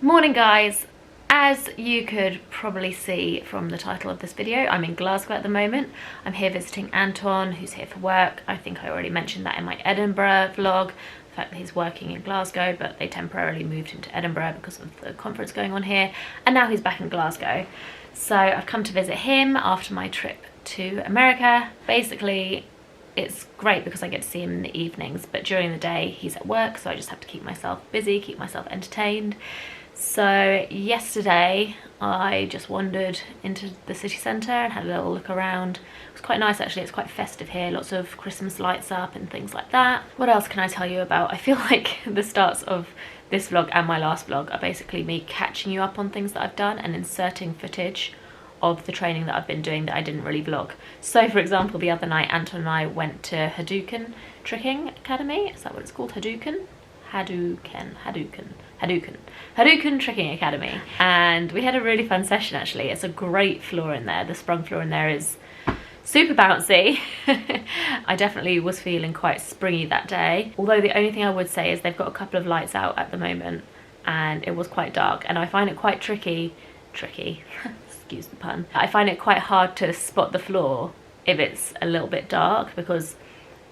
Morning guys. As you could probably see from the title of this video, I'm in Glasgow at the moment. I'm here visiting Anton, who's here for work. I think I already mentioned that in my Edinburgh vlog, the fact that he's working in Glasgow, but they temporarily moved him to Edinburgh because of the conference going on here, and now he's back in Glasgow. So I've come to visit him after my trip to America. Basically, it's great because I get to see him in the evenings, but during the day he's at work, so I just have to keep myself busy, keep myself entertained. So yesterday I just wandered into the city centre and had a little look around. It was quite nice actually, it's quite festive here, lots of Christmas lights up and things like that. What else can I tell you about? I feel like the starts of this vlog and my last vlog are basically me catching you up on things that I've done and inserting footage of the training that I've been doing that I didn't really vlog. So for example, the other night Anton and I went to Hadouken Tricking Academy. Is that what it's called? Hadouken Tricking Academy, and we had a really fun session actually. It's a great floor in there. The sprung floor in there is super bouncy. I definitely was feeling quite springy that day, although the only thing I would say is they've got a couple of lights out at the moment and it was quite dark, and I find it quite tricky excuse the pun. I find it quite hard to spot the floor if it's a little bit dark, because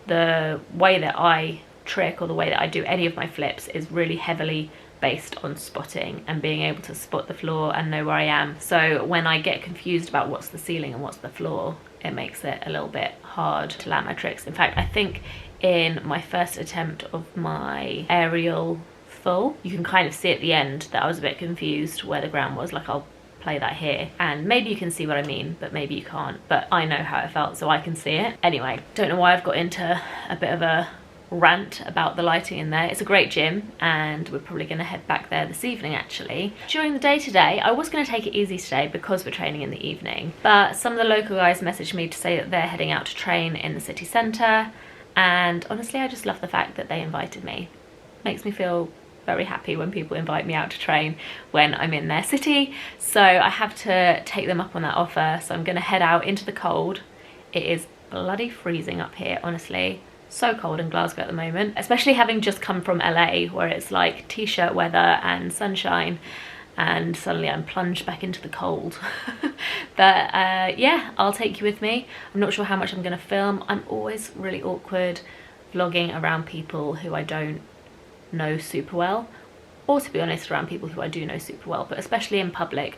the way that I trick or the way that I do any of my flips is really heavily based on spotting and being able to spot the floor and know where I am. So when I get confused about what's the ceiling and what's the floor, it makes it a little bit hard to land my tricks. In fact, I think in my first attempt of my aerial full, you can kind of see at the end that I was a bit confused where the ground was. Like, I'll play that here and maybe you can see what I mean, but maybe you can't, but I know how it felt, so I can see it. Anyway, don't know why I've got into a bit of a rant about the lighting in there. It's a great gym and we're probably going to head back there this evening actually. During the day today, I was going to take it easy today because we're training in the evening, but some of the local guys messaged me to say that they're heading out to train in the city centre, and honestly I just love the fact that they invited me. Makes me feel very happy when people invite me out to train when I'm in their city, so I have to take them up on that offer. So I'm going to head out into the cold. It is bloody freezing up here, honestly. So cold in Glasgow at the moment, especially having just come from LA where it's like t-shirt weather and sunshine, and suddenly I'm plunged back into the cold. But yeah, I'll take you with me. I'm not sure how much I'm going to film. I'm always really awkward vlogging around people who I don't know super well, or to be honest around people who I do know super well, but especially in public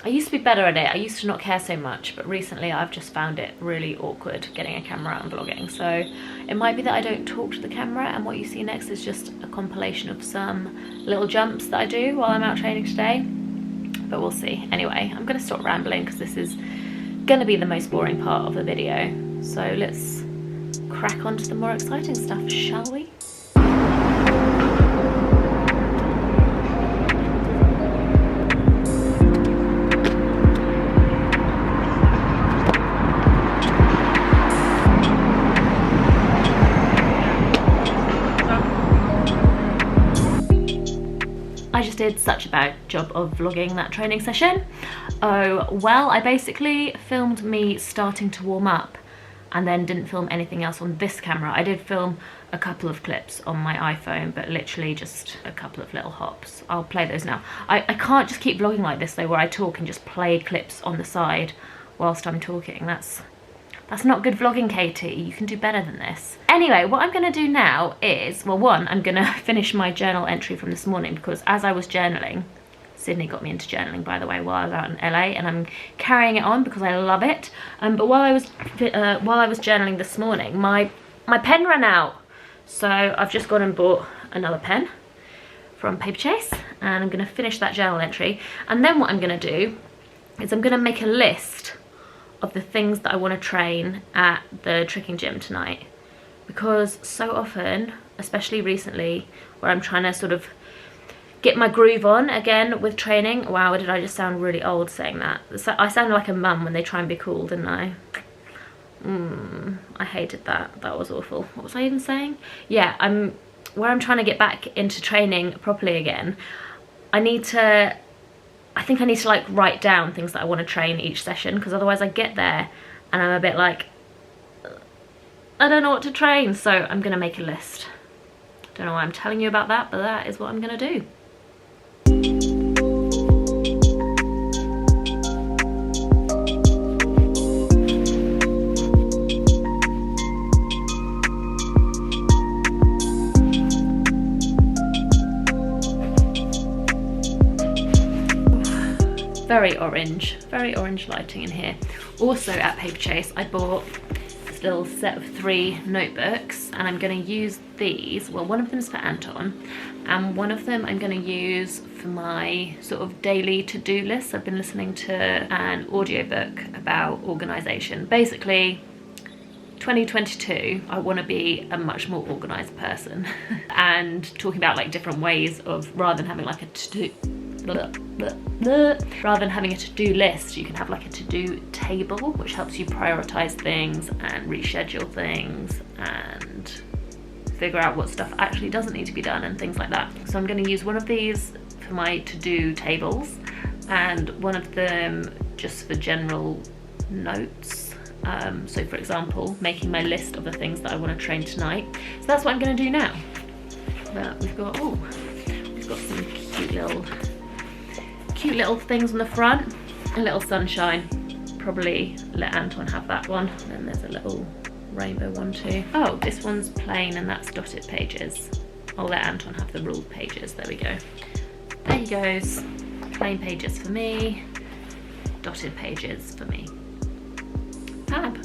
I used to be better at it. I used to not care so much, but recently I've just found it really awkward getting a camera out and vlogging. So it might be that I don't talk to the camera and what you see next is just a compilation of some little jumps that I do while I'm out training today, but we'll see. Anyway, I'm going to stop rambling because this is going to be the most boring part of the video. So let's crack on to the more exciting stuff, shall we? I just did such a bad job of vlogging that training session. Oh well, I basically filmed me starting to warm up and then didn't film anything else on this camera. I did film a couple of clips on my iPhone, but literally just a couple of little hops. I'll play those now. I can't just keep vlogging like this though, where I talk and just play clips on the side whilst I'm talking. That's not good vlogging, Katie. You can do better than this. Anyway, what I'm going to do now is, well, one, I'm going to finish my journal entry from this morning, because as I was journaling, Sydney got me into journaling, by the way, while I was out in LA, and I'm carrying it on because I love it. But while I was journaling this morning, my pen ran out, so I've just gone and bought another pen from Paperchase, and I'm going to finish that journal entry. And then what I'm going to do is I'm going to make a list of the things that I want to train at the tricking gym tonight, because so often, especially recently, where I'm trying to sort of get my groove on again with training. Wow, did I just sound really old saying that? I sounded like a mum when they try and be cool, didn't I? I hated that. That was awful. What was I even saying? Yeah, where I'm trying to get back into training properly again, I think I need to like write down things that I want to train each session, because otherwise I get there and I'm a bit like, I don't know what to train. So I'm gonna make a list. Don't know why I'm telling you about that, but that is what I'm gonna do. very orange lighting in here. Also at Paper Chase, I bought this little set of 3 notebooks, and I'm going to use these. Well, one of them's for Anton, and one of them I'm going to use for my sort of daily to-do list. I've been listening to an audiobook about organisation. Basically, 2022, I want to be a much more organised person and talking about like different ways of, rather than having like a to-do list, you can have like a to-do table, which helps you prioritise things and reschedule things and figure out what stuff actually doesn't need to be done and things like that. So I'm going to use one of these for my to-do tables and one of them just for general notes. So for example, making my list of the things that I want to train tonight. So that's what I'm going to do now. But we've got some cute little things on the front. A little sunshine. Probably let Anton have that one. And then there's a little rainbow one too. Oh, this one's plain and that's dotted pages. I'll let Anton have the ruled pages. There we go. There he goes. Plain pages for me. Dotted pages for me.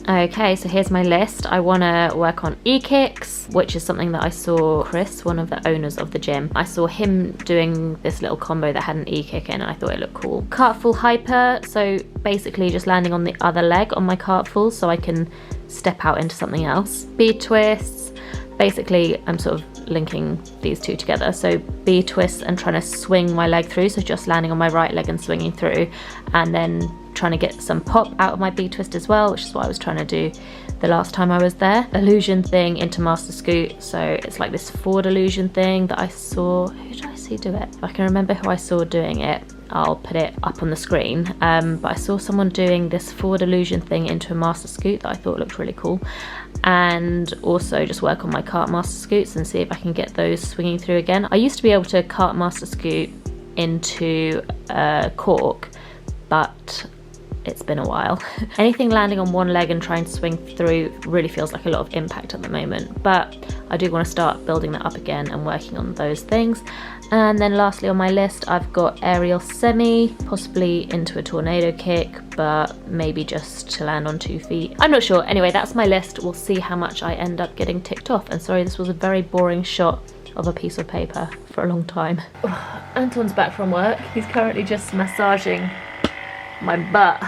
Okay, so here's my list. I want to work on e-kicks, which is something that I saw Chris, one of the owners of the gym, I saw him doing this little combo that had an e-kick in, and I thought it looked cool. Cartful hyper, so basically just landing on the other leg on my cartful so I can step out into something else. Bead twists, basically I'm sort of linking these two together. So bead twists and trying to swing my leg through, so just landing on my right leg and swinging through, and then trying to get some pop out of my bead twist as well, which is what I was trying to do the last time I was there. Illusion thing into master scoot, so it's like this forward illusion thing that I saw. Who did I see do it? If I can remember who I saw doing it, I'll put it up on the screen. But I saw someone doing this forward illusion thing into a master scoot that I thought looked really cool. And also just work on my cart master scoots and see if I can get those swinging through again. I used to be able to cart master scoot into a cork, but it's been a while. Anything landing on one leg and trying to swing through really feels like a lot of impact at the moment, but I do want to start building that up again and working on those things. And then lastly on my list, I've got aerial semi, possibly into a tornado kick, but maybe just to land on 2 feet. I'm not sure. Anyway, that's my list. We'll see how much I end up getting ticked off. And sorry, this was a very boring shot of a piece of paper for a long time. Anton's back from work. He's currently just massaging my butt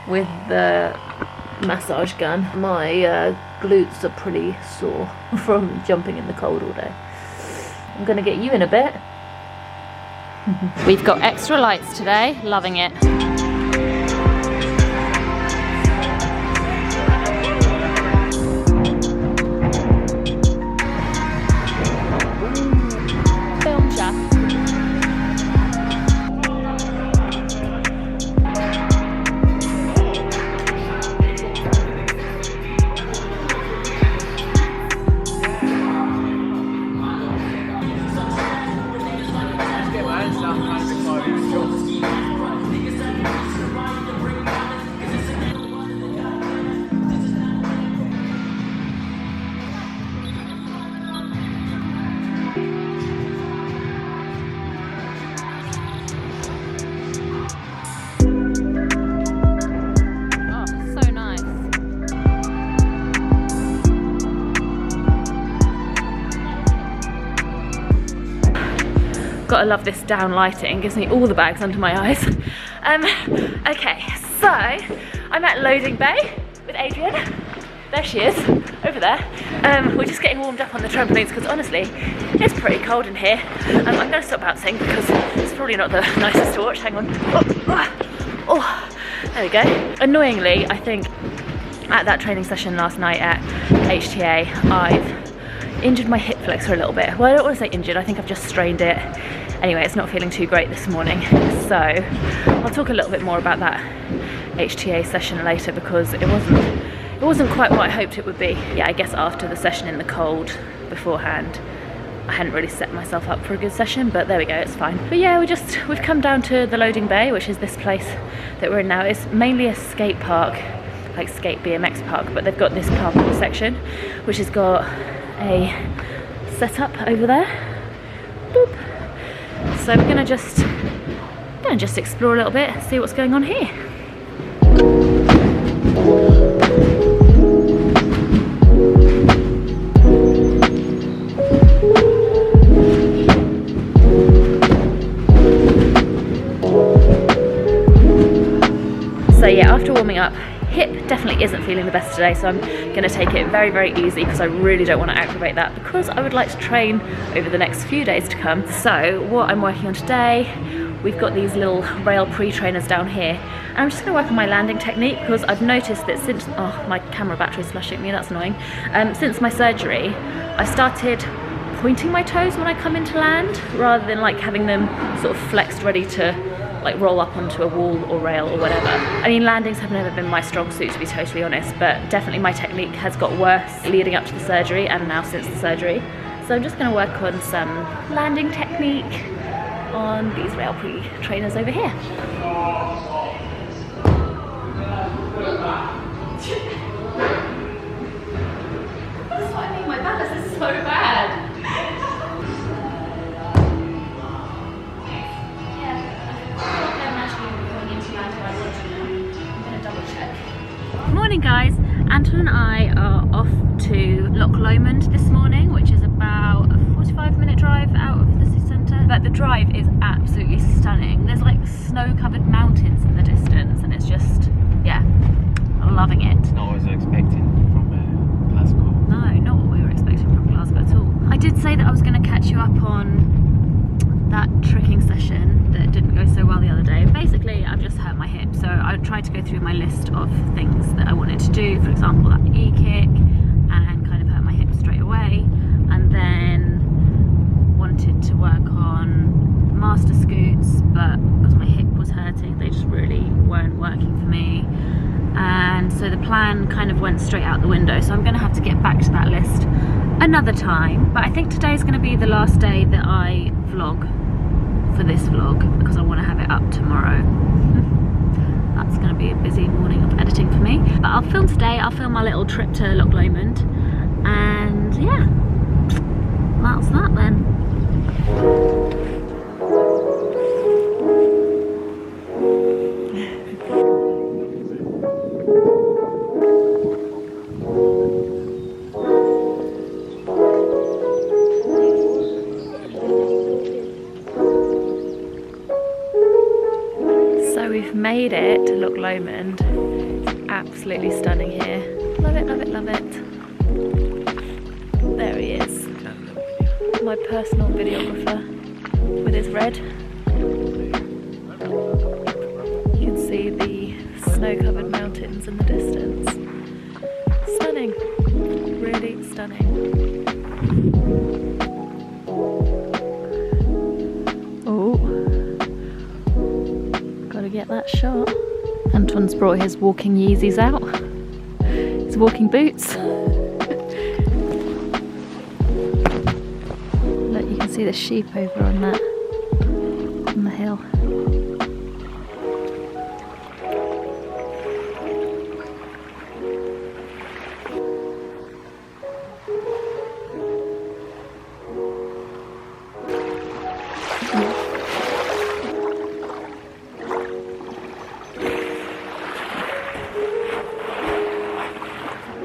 with the massage gun. My glutes are pretty sore from jumping in the cold all day. I'm gonna get you in a bit. We've got extra lights today, loving it. Gotta love this down lighting, gives me all the bags under my eyes. Okay, so I'm at loading bay with Adrian. There she is, over there. We're just getting warmed up on the trampolines because honestly, it's pretty cold in here. I'm gonna stop bouncing because it's probably not the nicest to watch. Hang on. Oh, there we go. Annoyingly, I think at that training session last night at HTA, I've injured my hip flexor a little bit. Well, I don't want to say injured, I think I've just strained it. Anyway, it's not feeling too great this morning, so I'll talk a little bit more about that HTA session later because it wasn't quite what I hoped it would be. Yeah, I guess after the session in the cold beforehand, I hadn't really set myself up for a good session, but there we go, it's fine. But yeah, we've come down to the loading bay, which is this place that we're in now. It's mainly a skate park, like skate BMX park, but they've got this parkour section, which has got a setup over there. Boop. So we're gonna just and just explore a little bit, see what's going on here. So yeah, after warming up, hip definitely isn't feeling the best today, so I'm going to take it very, very easy because I really don't want to aggravate that, because I would like to train over the next few days to come. So what I'm working on today, we've got these little rail pre-trainers down here, and I'm just going to work on my landing technique, because I've noticed that since, oh, my camera battery is flashing at me, that's annoying. Since my surgery, I started pointing my toes when I come into land, rather than like having them sort of flexed ready to like roll up onto a wall or rail or whatever. I mean, landings have never been my strong suit, to be totally honest, but definitely my technique has got worse leading up to the surgery and now since the surgery. So I'm just going to work on some landing technique on these rail pre-trainers over here. That's what I mean, my balance is so bad. Morning guys, Anton and I are off to Loch Lomond this morning, which is about a 45-minute drive out of the city centre. But the drive is absolutely stunning. There's like snow-covered mountains in the distance, and it's just, yeah, loving it. Not what I was expecting from Glasgow. No, not what we were expecting from Glasgow at all. I did say that I was going to catch you up on that trekking session that didn't go so well the other day. Basically, I've just hurt my hip, so I tried to go through my list of things that I wanted to do, for example that e-kick, and kind of hurt my hip straight away, and then wanted to work on master scoots, but because my hip was hurting, they just really weren't working for me, and so the plan kind of went straight out the window. So I'm going to have to get back to that list another time, but I think today's going to be the last day that I vlog for this vlog, because I want to have it up tomorrow. That's going to be a busy morning of editing for me, but I'll film today. I'll film my little trip to Loch Lomond, and yeah, that's that then. We've made it to Loch Lomond. It's absolutely stunning here. Love it, love it, love it. There he is. My personal videographer with his red. You can see the snow-covered mountains in the distance. Stunning. Really stunning. Get that shot. Anton's brought his walking Yeezys out, his walking boots. Look, you can see the sheep over on that, on the hill.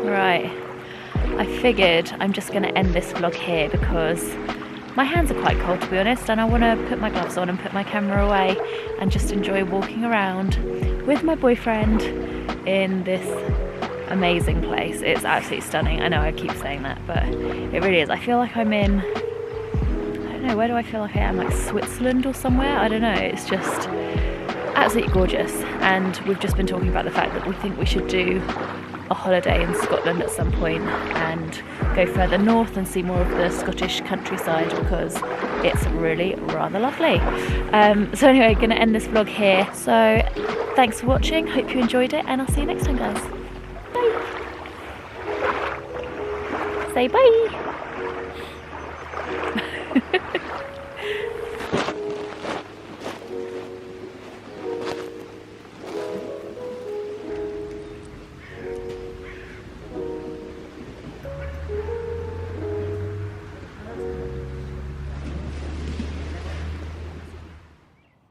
Right, I figured I'm just going to end this vlog here because my hands are quite cold, to be honest, and I want to put my gloves on and put my camera away and just enjoy walking around with my boyfriend in this amazing place. It's absolutely stunning. I know I keep saying that, but it really is. I feel like I'm in, I don't know, where do I feel like I am? Like Switzerland or somewhere? I don't know. It's just absolutely gorgeous, and we've just been talking about the fact that we think we should do a holiday in Scotland at some point and go further north and see more of the Scottish countryside, because it's really rather lovely. So anyway, gonna end this vlog here. So thanks for watching, hope you enjoyed it, and I'll see you next time, guys. Bye. Say bye.